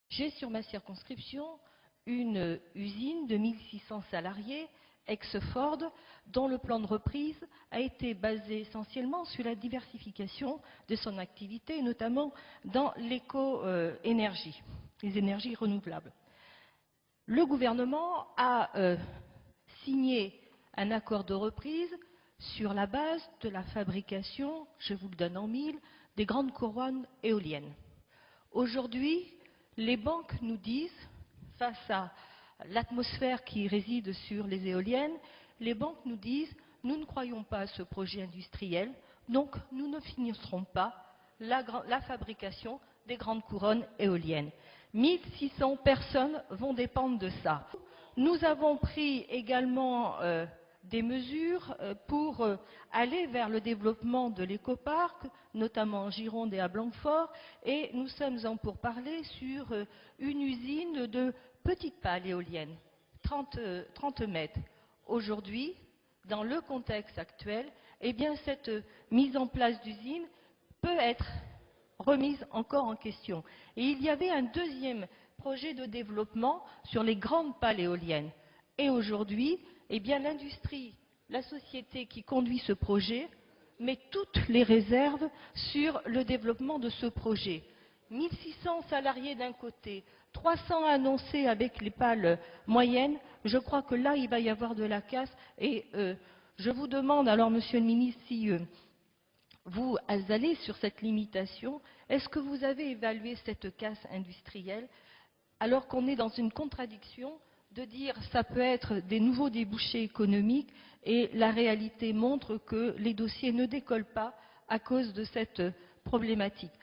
J'ai sur ma circonscription une usine de 1600 salariés, ex-Ford, dont le plan de reprise a été basé essentiellement sur la diversification de son activité, notamment dans l'éco-énergie, les énergies renouvelables. Le gouvernement a signé un accord de reprise sur la base de la fabrication, je vous le donne en mille, des grandes couronnes éoliennes. Aujourd'hui, les banques nous disent, face à l'atmosphère qui réside sur les éoliennes, les banques nous disent « nous ne croyons pas à ce projet industriel, donc nous ne financerons pas la fabrication des grandes couronnes éoliennes ». 1600 personnes vont dépendre de ça. Nous avons pris également des mesures pour aller vers le développement de l'écoparc, notamment en Gironde et à Blanquefort, et nous sommes en pourparlers sur une usine de petites pales éoliennes, 30 mètres. Aujourd'hui, dans le contexte actuel, eh bien, cette mise en place d'usine peut être remise encore en question. Et il y avait un deuxième projet de développement sur les grandes pales éoliennes. Et aujourd'hui, eh bien, l'industrie, la société qui conduit ce projet, met toutes les réserves sur le développement de ce projet. 1600 salariés d'un côté, 300 annoncés avec les pales moyennes, je crois que là, il va y avoir de la casse. Et je vous demande alors, Monsieur le Ministre, si vous allez sur cette limitation, est-ce que vous avez évalué cette casse industrielle alors qu'on est dans une contradiction de dire ça peut être des nouveaux débouchés économiques et la réalité montre que les dossiers ne décollent pas à cause de cette problématique.